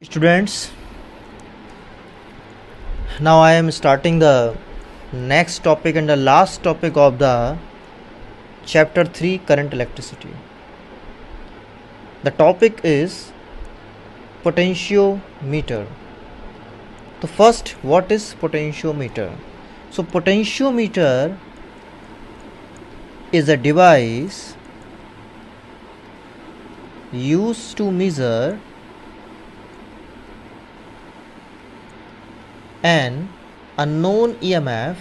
Students, now I am starting the next topic and the last topic of the chapter 3 current electricity. The topic is potentiometer. So first, what is potentiometer? So potentiometer is a device used to measure an unknown EMF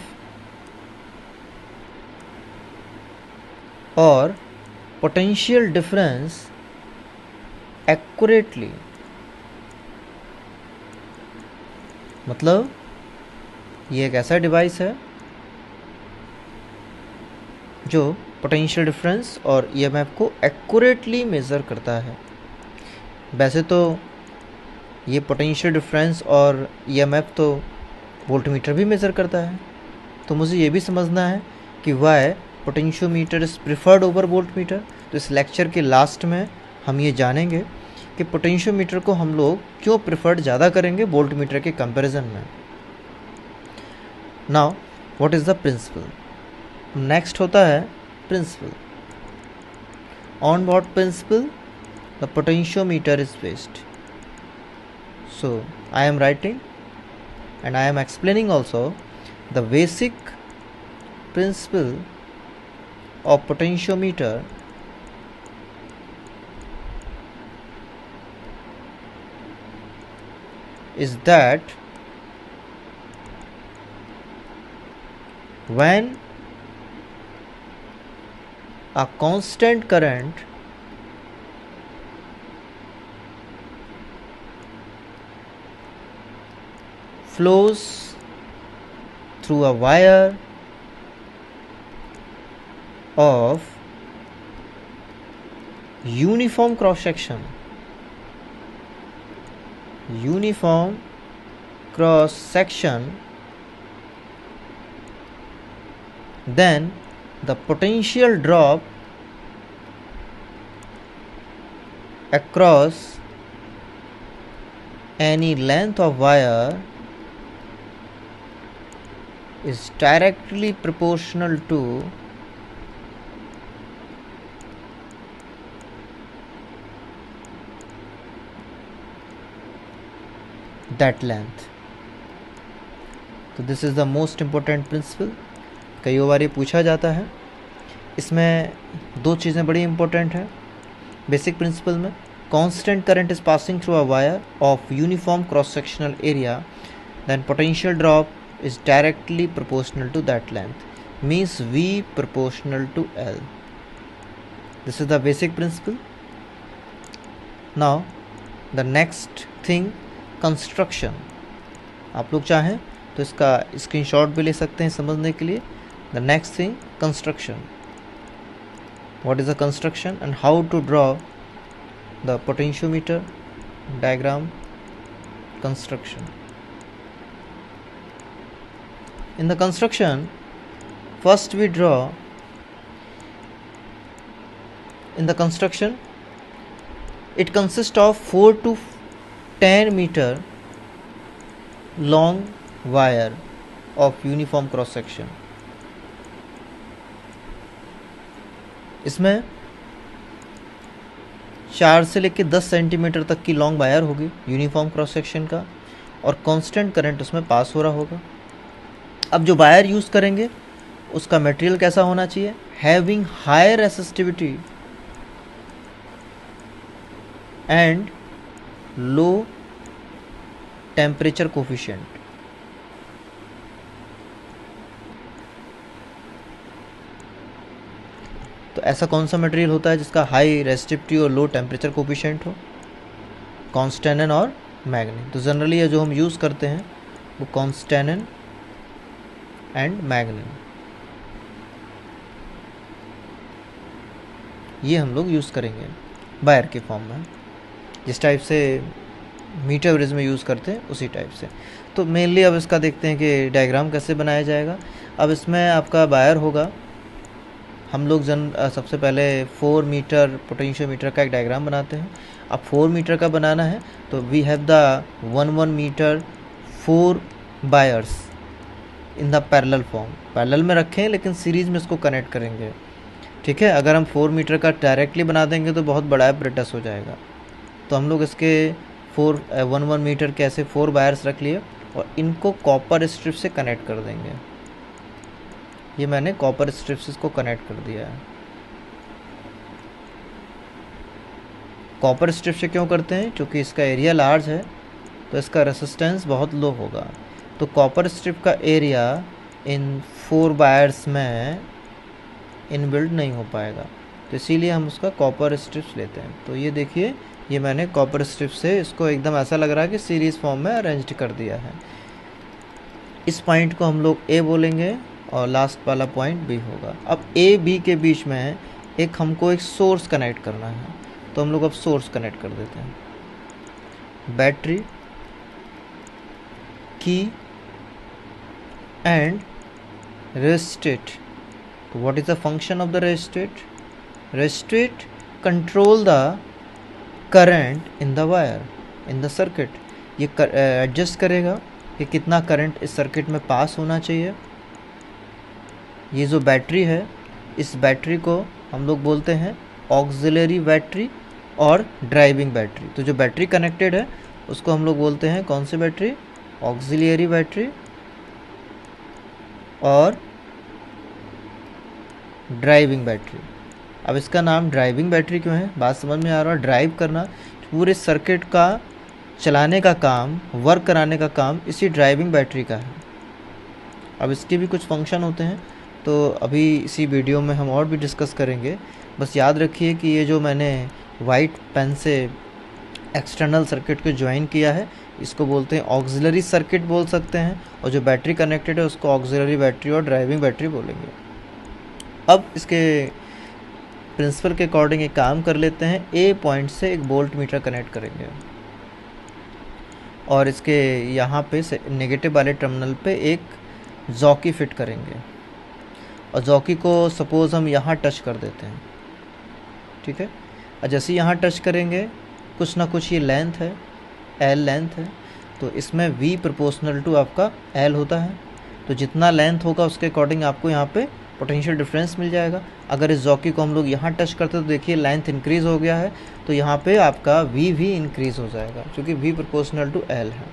or potential difference accurately. मतलब ये एक ऐसा device है जो potential difference और EMF को accurately measure करता है। वैसे तो ये पोटेंशियल डिफरेंस और ईएमएफ तो वोल्टमीटर भी मेज़र करता है, तो मुझे ये भी समझना है कि why potentiometer is preferred over voltmeter. तो इस लेक्चर के लास्ट में हम ये जानेंगे कि पोटेंशियोमीटर को हम लोग क्यों प्रिफर्ड ज़्यादा करेंगे वोल्टमीटर के कंपैरिजन में। Now what is the principle? Next होता है principle. On what principle the potentiometer is based? So I am writing and I am explaining also the basic principle of potentiometer is that when a constant current flows through a wire of uniform cross section, then the potential drop across any length of wire is directly proportional to that length. तो this is the most important principle. कई बार ये पूछा जाता है। इसमें दो चीज़ें बड़ी इंपॉर्टेंट हैं बेसिक प्रिंसिपल में। Constant current is passing through a wire of uniform cross sectional area, then potential drop is directly proportional to that length, means V proportional to L. This is the basic principle. Now the next thing, construction. आप लोग चाहें तो इसका screenshot भी ले सकते हैं समझने के लिए। The next thing, construction. What is the construction and how to draw the potentiometer diagram? Construction. In the construction, first we draw, in the construction it consists of 4 to 10 meter long wire of uniform cross section. इसमें 4 से लेकर 10 centimetre तक की long wire होगी uniform cross section का, और constant current उसमें पास हो रहा होगा। अब जो वायर यूज़ करेंगे उसका मटेरियल कैसा होना चाहिए? Having high resistivity and low temperature coefficient. तो ऐसा कौन सा मटेरियल होता है जिसका हाई रेसिस्टिविटी और लो टेम्परेचर कोफिशिएंट हो? कॉन्स्टेनन और मैग्नीन। तो जनरली ये जो हम यूज़ करते हैं वो कॉन्स्टेनन एंड मैग्नीन, ये हम लोग यूज़ करेंगे वायर के फॉर्म में, जिस टाइप से मीटर ब्रिज में यूज़ करते हैं उसी टाइप से। तो मेनली अब इसका देखते हैं कि डायग्राम कैसे बनाया जाएगा। अब इसमें आपका वायर होगा, हम लोग सबसे पहले 4 मीटर पोटेंशियोमीटर का एक डायग्राम बनाते हैं। अब 4 मीटर का बनाना है तो we have the 1 metre 4 wires in the parallel form, parallel में रखें लेकिन सीरीज़ में इसको कनेक्ट करेंगे, ठीक है। अगर हम 4 मीटर का डायरेक्टली बना देंगे तो बहुत बड़ा एपरेटस हो जाएगा, तो हम लोग इसके 1 मीटर के ऐसे 4 वायर्स रख लिए और इनको कॉपर स्ट्रिप से कनेक्ट कर देंगे। ये मैंने कॉपर स्ट्रिप से इसको कनेक्ट कर दिया है। कॉपर स्ट्रिप से क्यों करते हैं? क्योंकि इसका एरिया लार्ज है तो इसका रेसिस्टेंस बहुत लो होगा, तो कॉपर स्ट्रिप का एरिया इन 4 वायर्स में इनबिल्ट नहीं हो पाएगा, तो इसीलिए हम उसका कॉपर स्ट्रिप्स लेते हैं। तो ये देखिए, ये मैंने कॉपर स्ट्रिप से इसको एकदम ऐसा लग रहा है कि सीरीज़ फॉर्म में अरेंज कर दिया है। इस पॉइंट को हम लोग ए बोलेंगे और लास्ट वाला पॉइंट बी होगा। अब ए बी के बीच में हमको एक सोर्स कनेक्ट करना है, तो हम लोग अब सोर्स कनेक्ट कर देते हैं। बैटरी, की एंड रेजिस्टेट। तो what is the function of the rheostat? Rheostat control the current in the wire in the circuit. ये एडजस्ट करेगा कि कितना करंट इस सर्किट में पास होना चाहिए। ये जो बैटरी है, इस बैटरी को हम लोग बोलते हैं ऑक्सिलरी बैटरी और ड्राइविंग बैटरी। तो जो बैटरी कनेक्टेड है उसको हम लोग बोलते हैं कौन सी बैटरी? ऑक्सिलरी बैटरी और ड्राइविंग बैटरी। अब इसका नाम ड्राइविंग बैटरी क्यों है? बात समझ में आ रहा है? ड्राइव करना, पूरे सर्किट का चलाने का काम, वर्क कराने का काम इसी ड्राइविंग बैटरी का है। अब इसके भी कुछ फंक्शन होते हैं, तो अभी इसी वीडियो में हम और भी डिस्कस करेंगे। बस याद रखिए कि ये जो मैंने वाइट पेन से एक्सटर्नल सर्किट को ज्वाइन किया है, इसको बोलते हैं ऑक्सिलरी सर्किट बोल सकते हैं, और जो बैटरी कनेक्टेड है उसको ऑक्सिलरी बैटरी और ड्राइविंग बैटरी बोलेंगे। अब इसके प्रिंसिपल के अकॉर्डिंग एक काम कर लेते हैं। ए पॉइंट से एक वोल्ट मीटर कनेक्ट करेंगे और इसके यहाँ पे नेगेटिव वाले टर्मिनल पे एक जॉकी फिट करेंगे, और जॉकी को सपोज़ हम यहाँ टच कर देते हैं, ठीक है। और जैसे यहाँ टच करेंगे कुछ ना कुछ ये लेंथ है, एल लेंथ है, तो इसमें V प्रोपोर्शनल टू आपका L होता है। तो जितना लेंथ होगा उसके अकॉर्डिंग आपको यहाँ पे पोटेंशियल डिफरेंस मिल जाएगा। अगर इस जॉकी को हम लोग यहाँ टच करते तो देखिए लेंथ इंक्रीज़ हो गया है, तो यहाँ पे आपका V भी इंक्रीज़ हो जाएगा क्योंकि V प्रोपोर्शनल टू L है।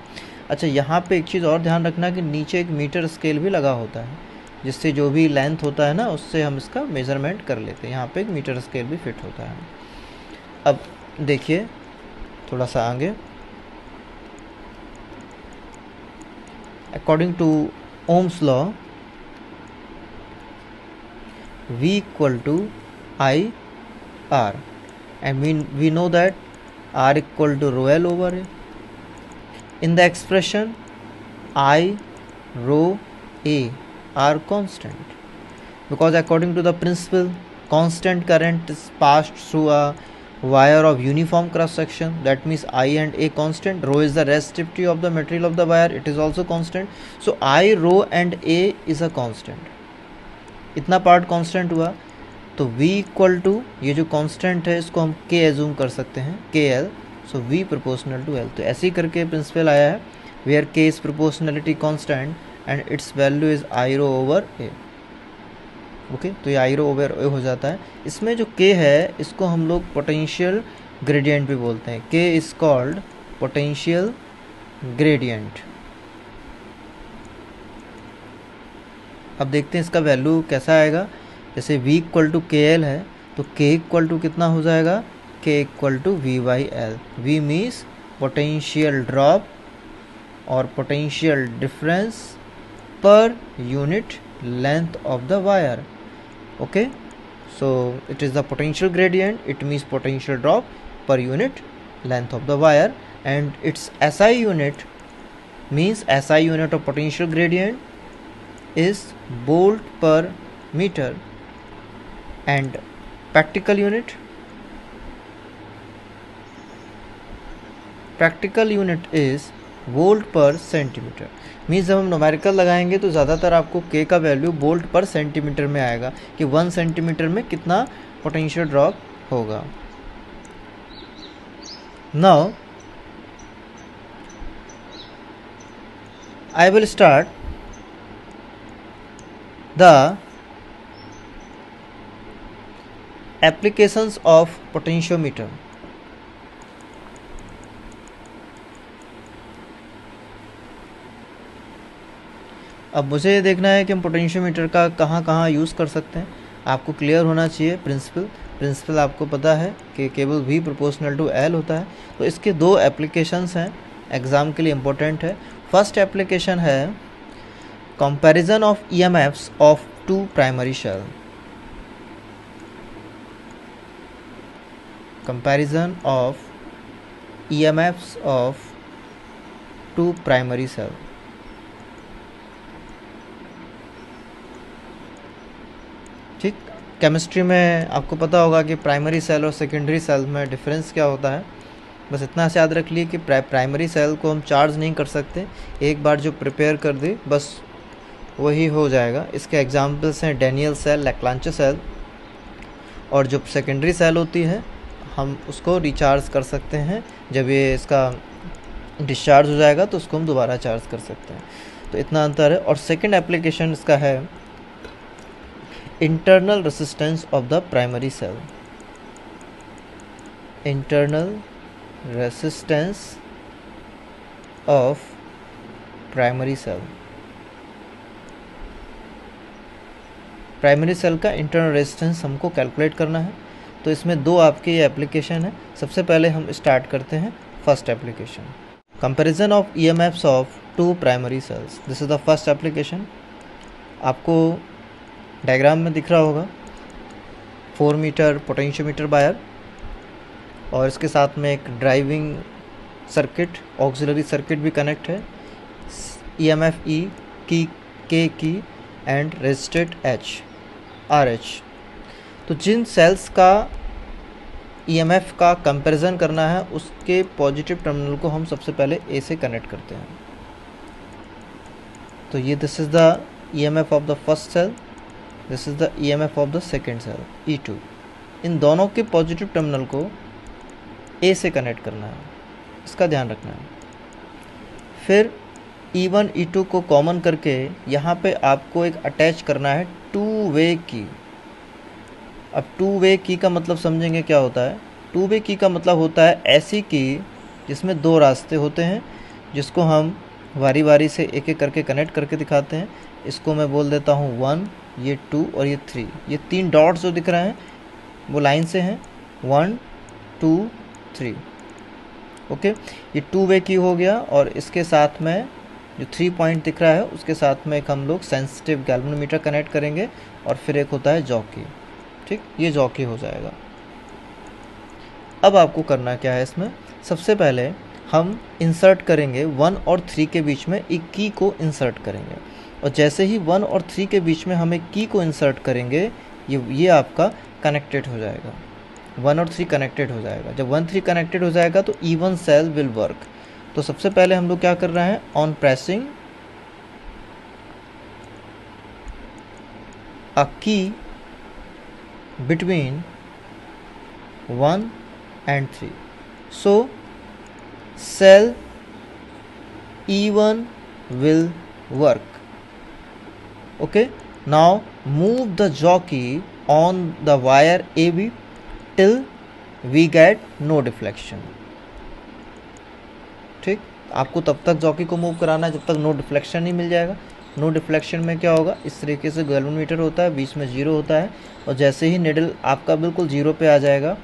अच्छा, यहाँ पे एक चीज़ और ध्यान रखना कि नीचे एक मीटर स्केल भी लगा होता है, जिससे जो भी लेंथ होता है ना उससे हम इसका मेज़रमेंट कर लेते हैं। यहाँ पे एक मीटर स्केल भी फिट होता है। अब देखिए थोड़ा सा आगे, according to Ohm's law V equal to I R, and we know that R equal to rho L over A. In the expression I rho A are constant, because according to the principle constant current is passed through a wire of uniform cross section. That means I and A constant. Rho is the resistivity of the material of the wire, it is also constant. So I rho and A is a constant. इतना part constant हुआ, तो V equal to ये जो constant है इसको हम K assume कर सकते हैं, KL, so V proportional to L। तो ऐसे ही करके प्रिंसिपल आया है, where K is proportionality constant and its value is I rho over A। Okay, तो ये I रो ओवर A हो जाता है। इसमें जो K है इसको हम लोग पोटेंशियल ग्रेडियंट भी बोलते हैं। K is called potential gradient. अब देखते हैं इसका वैल्यू कैसा आएगा। जैसे V equal to K L है तो K इक्वल टू कितना हो जाएगा? K equal to V by L. V means potential drop और potential difference per unit length of the wire. Okay, so it is the potential gradient, it means potential drop per unit length of the wire, and its SI unit means SI unit of potential gradient is volt per meter, and practical unit is volt per centimeter। Means जब हम numerical लगाएंगे तो ज़्यादातर आपको K का value volt पर centimetre में आएगा कि 1 सेंटीमीटर में कितना पोटेंशियल ड्रॉप होगा। Now I will start the applications of potentiometer. अब मुझे ये देखना है कि हम पोटेंशियोमीटर का कहाँ कहाँ यूज़ कर सकते हैं। आपको क्लियर होना चाहिए प्रिंसिपल आपको पता है कि केबल V प्रोपोर्शनल टू L होता है। तो इसके दो एप्लीकेशंस हैं, एग्ज़ाम के लिए इम्पोर्टेंट है। फर्स्ट एप्लीकेशन है comparison of EMFs of two primary cell. Comparison of EMFs of two primary cell. ठीक, केमिस्ट्री में आपको पता होगा कि प्राइमरी सेल और सेकेंडरी सेल में डिफरेंस क्या होता है। बस इतना से याद रख लिए कि प्राइमरी सेल को हम चार्ज नहीं कर सकते, एक बार जो प्रिपेयर कर दे बस वही हो जाएगा। इसके एग्जांपल्स हैं डैनियल सेल, लैक्लांचे सेल। और जो सेकेंडरी सेल होती है हम उसको रिचार्ज कर सकते हैं, जब ये इसका डिस्चार्ज हो जाएगा तो उसको हम दोबारा चार्ज कर सकते हैं। तो इतना अंतर है। और सेकेंड एप्लीकेशन इसका है internal resistance of the primary cell। internal resistance of primary cell। Primary cell का इंटरनल रेजिस्टेंस हमको कैलकुलेट करना है। तो इसमें दो आपके ये एप्लीकेशन है। सबसे पहले हम स्टार्ट करते हैं first application, comparison of EMFs of two primary cells. This is the first application. आपको डायग्राम में दिख रहा होगा 4 मीटर पोटेंशियोमीटर वायर और इसके साथ में एक ड्राइविंग सर्किट, ऑक्सिलरी सर्किट भी कनेक्ट है, EMF E की, K की एंड रेजिस्टेड H RH। तो जिन सेल्स का EMF का कंपैरिजन करना है उसके पॉजिटिव टर्मिनल को हम सबसे पहले A से कनेक्ट करते हैं। तो ये this is the EMF of the first cell, this is the EMF of the second cell E2। इन दोनों के पॉजिटिव टर्मिनल को A से कनेक्ट करना है, इसका ध्यान रखना है। फिर E1 E2 को कॉमन करके यहाँ पे आपको एक अटैच करना है टू वे की। अब टू वे की का मतलब समझेंगे क्या होता है। टू वे की का मतलब होता है ऐसी की जिसमें दो रास्ते होते हैं, जिसको हम वारी वारी से एक एक करके कनेक्ट करके दिखाते हैं। इसको मैं बोल देता हूँ 1, ये 2 और ये 3। ये 3 डॉट्स जो दिख रहे हैं वो लाइन से हैं, 1 2 3। ओके, ये टू वे की हो गया। और इसके साथ में जो 3 पॉइंट दिख रहा है उसके साथ में एक हम लोग सेंसिटिव गैल्वेनोमीटर कनेक्ट करेंगे और फिर एक होता है जॉकी। ठीक, ये जॉकी हो जाएगा। अब आपको करना क्या है, इसमें सबसे पहले हम इंसर्ट करेंगे 1 और 3 के बीच में एक की को इंसर्ट करेंगे। और जैसे ही 1 और 3 के बीच में हम एक की को इंसर्ट करेंगे ये आपका कनेक्टेड हो जाएगा, 1 और 3 कनेक्टेड हो जाएगा। जब 1 3 कनेक्टेड हो जाएगा तो E1 सेल विल वर्क। तो सबसे पहले हम लोग क्या कर रहे हैं, ऑन प्रेसिंग अ की between 1 and 3, so cell E1 will work. Okay, now move the jockey on the wire AB till we get no deflection. ठीक, आपको तब तक जॉकी को मूव कराना है जब तक नो डिफ्लेक्शन नहीं मिल जाएगा। नो डिफ्लेक्शन में क्या होगा, इस तरीके से गैल्वेनोमीटर होता है, बीच में 0 होता है। और जैसे ही निडल आपका बिल्कुल 0 पे आ जाएगा,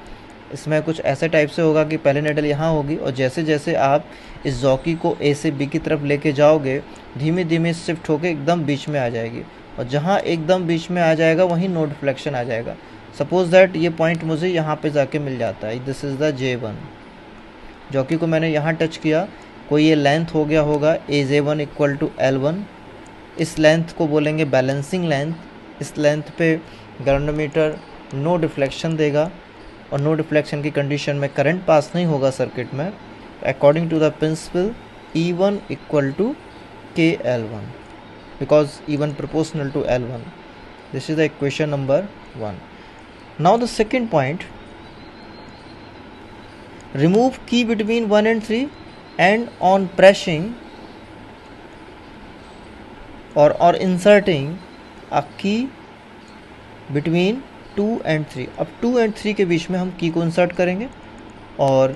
इसमें कुछ ऐसे टाइप से होगा कि पहले निडल यहाँ होगी और जैसे जैसे आप इस जॉकी को A से B की तरफ लेके जाओगे धीमे धीमे शिफ्ट होके एकदम बीच में आ जाएगी। और जहाँ एकदम बीच में आ जाएगा वहीं नो डिफ्लेक्शन आ जाएगा। सपोज दैट ये पॉइंट मुझे यहाँ पे जाके मिल जाता है, this is the J1। Jockey को मैंने यहाँ टच किया, कोई ये लेंथ हो गया होगा AJ1 इक्वल टू L1। इस लेंथ को बोलेंगे बैलेंसिंग लेंथ। इस लेंथ पे गैल्वेनोमीटर नो डिफ्लेक्शन देगा और नो डिफ्लेक्शन की कंडीशन में करंट पास नहीं होगा सर्किट में। According to the principle E1 equal to KL1 because E1 proportional to L1। This is the equation number 1। Now the second point, remove key between 1 and 3 and on pressing or inserting a key between 2 and 3. अब 2 and 3 के बीच में हम की को insert करेंगे और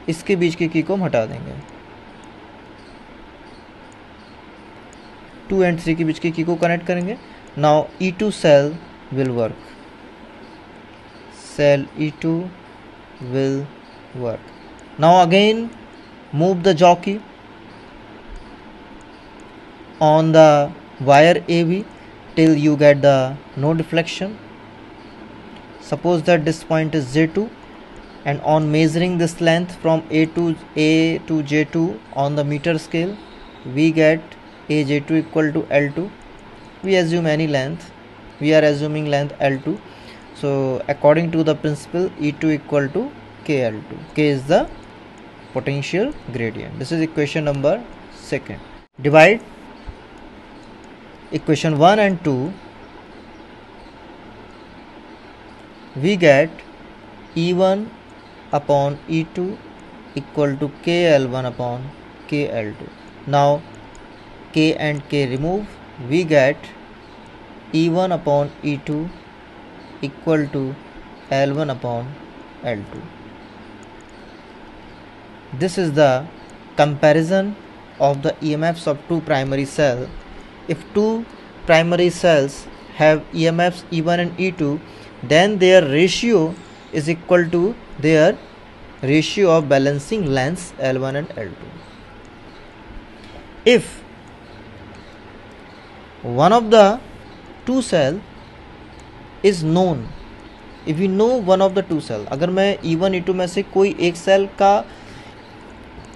इसके बीच की की को हम हटा देंगे. 2 and 3 के बीच की की को कनेक्ट करेंगे. Now E2 cell will work. Cell E2 will work. Now again move the jockey on the wire AB till you get the no deflection. Suppose that this point is J2, and on measuring this length from A to J2 on the meter scale, we get AJ2 equal to L2. We assume any length. We are assuming length L2. So according to the principle, E2 equal to KL2. K is the potential gradient. This is equation number 2. Divide equation 1 and 2. We get E1 upon E2 equal to KL1 upon KL2. Now K and K remove, we get E1 upon E2 equal to L1 upon L2. This is the comparison of the EMFs of two primary cells. If two primary cells have EMFs E1 and E2, then their ratio is equal to their ratio of balancing lengths L1 and L2. If one of the two cell is known, if we know one of the two cell, अगर मैं E1 E2 में से कोई एक cell का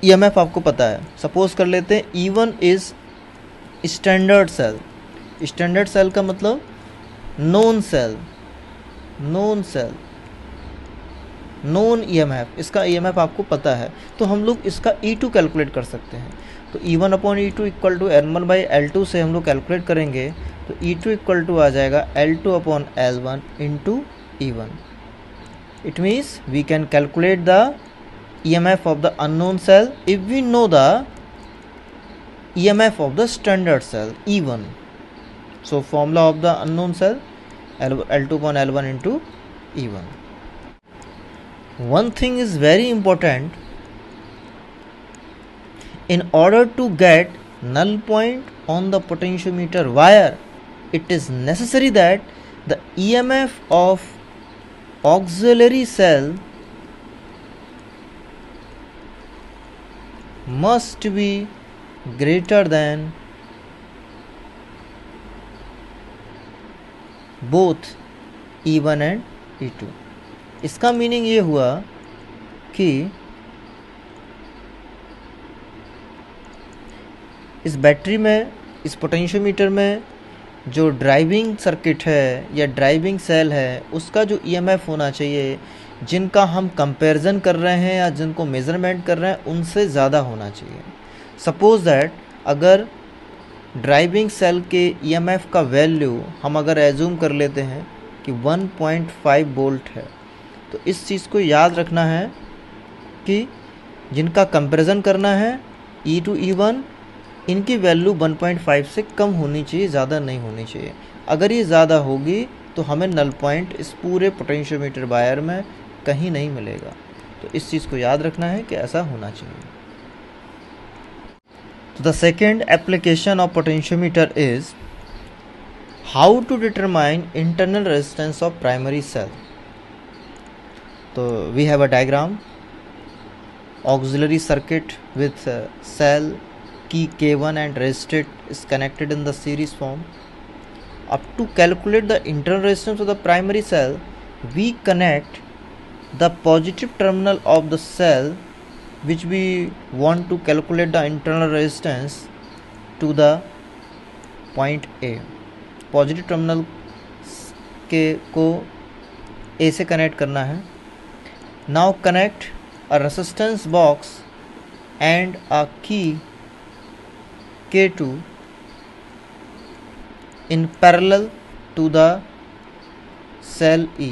EMF आपको पता है, सपोज कर लेते हैं E1 is standard cell. Standard cell का मतलब नोन सेल, नोन EMF, इसका EMF आपको पता है, तो हम लोग इसका E2 कैलकुलेट कर सकते हैं. तो E1 upon E2 equal to N1 by L2 से हम लोग कैलकुलेट करेंगे, तो E2 इक्वल टू आ जाएगा L2 upon L1 into E1. It means we can calculate the EMF of the unknown cell if we know the EMF of the standard cell E1. So formula of the unknown cell L2 upon L1 into E1. One thing is very important. In order to get null point on the potentiometer wire, it is necessary that the EMF of auxiliary cell must be greater than both E1 and E2. इसका meaning ये हुआ कि इस battery में, इस potentiometer में जो driving circuit है या ड्राइविंग सेल है, उसका जो EMF होना चाहिए, जिनका हम कंपैरिजन कर रहे हैं या जिनको मेज़रमेंट कर रहे हैं, उनसे ज़्यादा होना चाहिए. सपोज दैट अगर ड्राइविंग सेल के EMF का वैल्यू हम अगर एज्यूम कर लेते हैं कि 1.5 वोल्ट है, तो इस चीज़ को याद रखना है कि जिनका कंपैरिजन करना है E2 E1, इनकी वैल्यू 1.5 से कम होनी चाहिए, ज़्यादा नहीं होनी चाहिए. अगर ये ज़्यादा होगी तो हमें नल पॉइंट इस पूरे पोटेंशियोमीटर वायर में कहीं नहीं मिलेगा. तो इस चीज़ को याद रखना है कि ऐसा होना चाहिए. तो the second application of potentiometer is how to determine internal resistance of primary cell. तो we have a diagram, auxiliary circuit with cell key K1 and resistor is connected in the series form. Up to calculate the internal resistance of the primary cell, we connect the positive terminal of the cell which we want to calculate the internal resistance to the point A. Positive terminal के को A से connect करना है. Now connect a resistance box and अ की K2 in parallel to the cell E.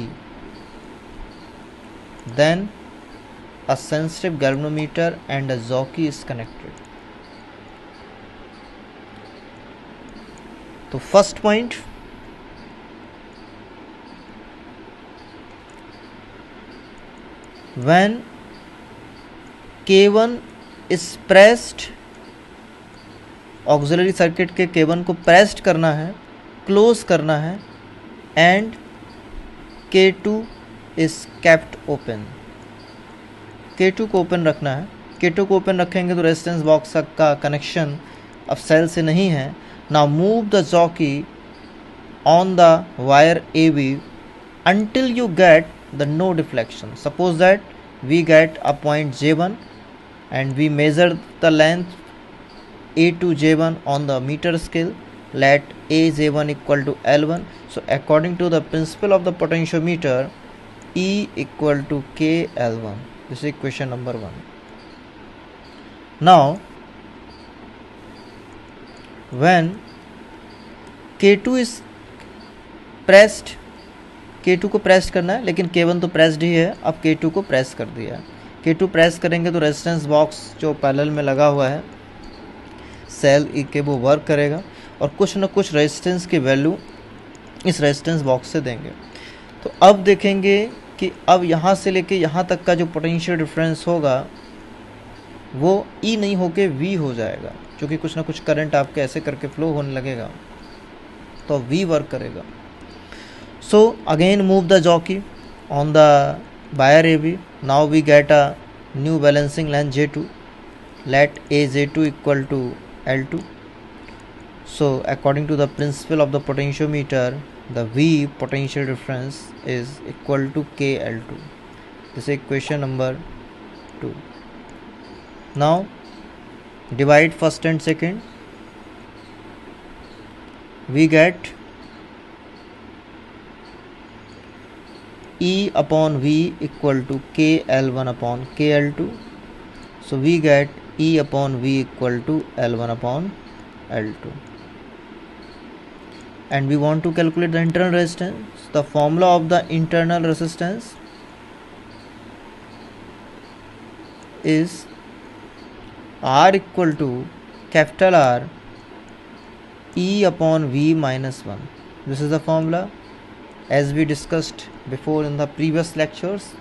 Then a sensitive galvanometer and a jockey is connected. तो first point, when K1 is pressed, auxiliary circuit के K1 को pressed करना है, close करना है, and K2 is kept open, K2 को open रखना है। K2 को ओपन रखेंगे तो रेजिस्टेंस बॉक्स का कनेक्शन अब सेल से नहीं है। Now move the jockey on the wire AB until you get the no deflection. Suppose that we get a point J1 and we measure the length A2J1 on the meter scale. Let AJ1 equal to L1. So according to the principle of the potentiometer, E equal to KL1. This is equation number 1. Now when K2 is pressed, K2 को press करना है, लेकिन K1 तो pressed ही है, अब K2 को press कर दिया है। K2 प्रेस करेंगे तो रेजिस्टेंस बॉक्स जो पैरेलल में लगा हुआ है सेल ई के वो वर्क करेगा और कुछ न कुछ रेजिस्टेंस की वैल्यू इस रेजिस्टेंस बॉक्स से देंगे। तो अब देखेंगे कि अब यहाँ से लेके यहाँ तक का जो पोटेंशियल डिफरेंस होगा वो ई नहीं होके वी हो जाएगा, क्योंकि कुछ ना कुछ करंट आपके ऐसे करके फ्लो होने लगेगा तो वी वर्क करेगा। So again move the jockey on the wire AB. Now we get a new balancing length J2. Let AJ2 equal to L2. So according to the principle of the potentiometer, the V potential difference is equal to KL2. This is equation number 2. Now divide first and second. We get E upon V equal to KL1 upon KL2. So we get E upon V equal to L1 upon L2. And we want to calculate the internal resistance. The formula of the internal resistance is R equal to capital R E upon V minus 1. This is the formula as we discussed before in the previous lectures.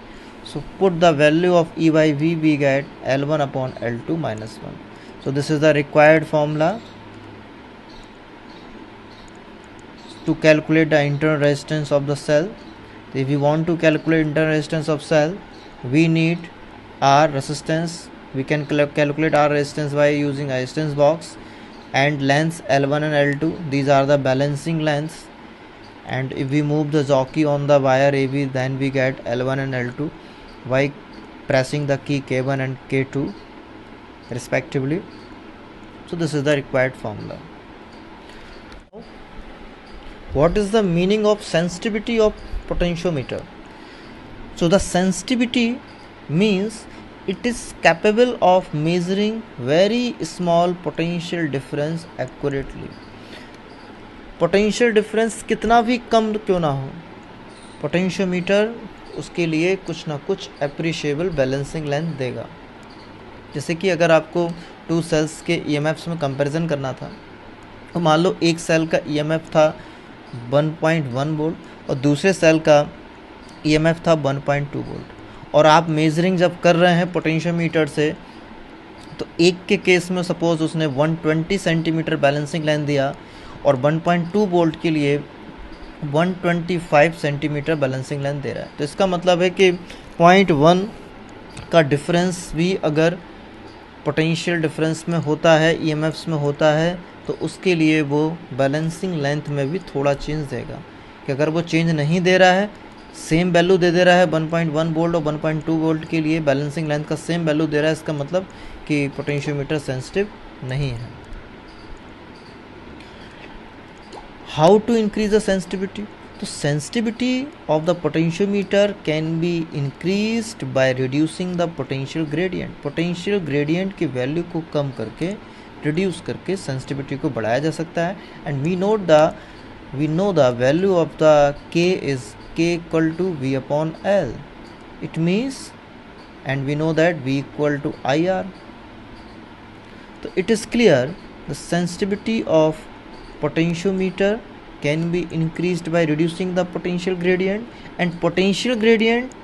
So put the value of E by V, we get L1 upon L2 minus 1. So this is the required formula to calculate the internal resistance of the cell. So if we want to calculate internal resistance of cell, we need R resistance. We can calculate R resistance by using a resistance box, and lengths L1 and L2, these are the balancing lengths. And if we move the jockey on the wire AB, then we get L1 and L2 by pressing the key K1 and K2 respectively. So this is the required formula. What is the meaning of sensitivity of potentiometer? So the sensitivity means it is capable of measuring very small potential difference accurately. Potential difference कितना भी कम क्यों ना हो, potentiometer उसके लिए कुछ ना कुछ एप्रिशिएबल बैलेंसिंग लेंथ देगा। जैसे कि अगर आपको 2 सेल्स के ईएमएफ्स में कंपैरिजन करना था तो मान लो एक सेल का ईएमएफ था 1.1 वोल्ट और दूसरे सेल का ईएमएफ था 1.2 वोल्ट, और आप मेजरिंग जब कर रहे हैं पोटेंशियोमीटर से तो एक के केस में सपोज उसने 120 सेंटीमीटर बैलेंसिंग लेंथ दिया और 1.2 वोल्ट के लिए 125 सेंटीमीटर बैलेंसिंग लेंथ दे रहा है। तो इसका मतलब है कि 0.1 का डिफरेंस भी अगर पोटेंशियल डिफरेंस में होता है, ईएमएफ्स में होता है, तो उसके लिए वो बैलेंसिंग लेंथ में भी थोड़ा चेंज देगा। कि अगर वो चेंज नहीं दे रहा है, सेम वैल्यू दे रहा है 1.1 वोल्ट और 1.2 वोल्ट के लिए बैलेंसिंग लेंथ का सेम वैल्यू दे रहा है, इसका मतलब कि पोटेंशियोमीटर सेंसिटिव नहीं है। How to increase the sensitivity? तो sensitivity of the potentiometer can be increased by reducing the potential gradient. Potential gradient की वैल्यू को कम करके, रिड्यूस करके सेंसिटिविटी को बढ़ाया जा सकता है। And we know the value of the K is K equal to V upon L। It means and we know that V equal to IR. So it is clear the sensitivity of potentiometer can be increased by reducing the potential gradient, and potential gradient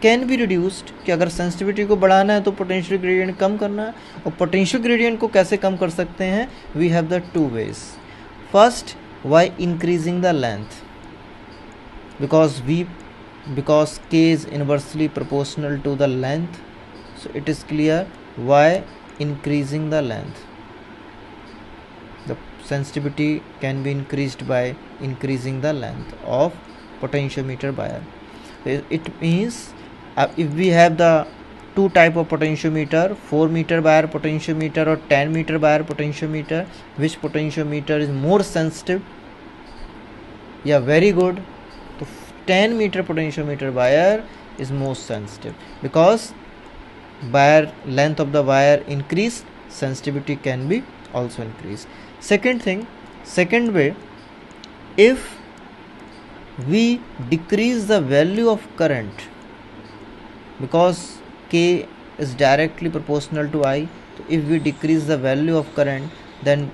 can be reduced कि अगर sensitivity को बढ़ाना है तो potential gradient कम करना है. और potential gradient को कैसे कम कर सकते हैं? We have the two ways. First, by increasing the length, because k is inversely proportional to the length, so it is clear why increasing the length. The sensitivity can be increased by increasing the length of potentiometer wire. It means if we have the two type of potentiometer, 4 meter wire potentiometer or 10 meter wire potentiometer, which potentiometer is more sensitive? Yeah, very good. So 10 meter potentiometer wire is most sensitive, because wire length of the wire increase, sensitivity can be also increased. Second way, if we decrease the value of current, because K is directly proportional to I, so if we decrease the value of current, then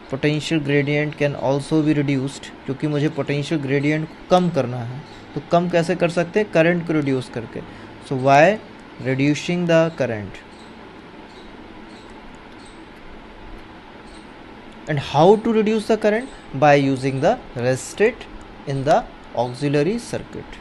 potential gradient can also be reduced, क्योंकि मुझे potential gradient को कम करना है. तो कम कैसे कर सकते हैं? करंट को रिड्यूस करके. So by reducing the current. And how to reduce the current? By using the resistor in the auxiliary circuit.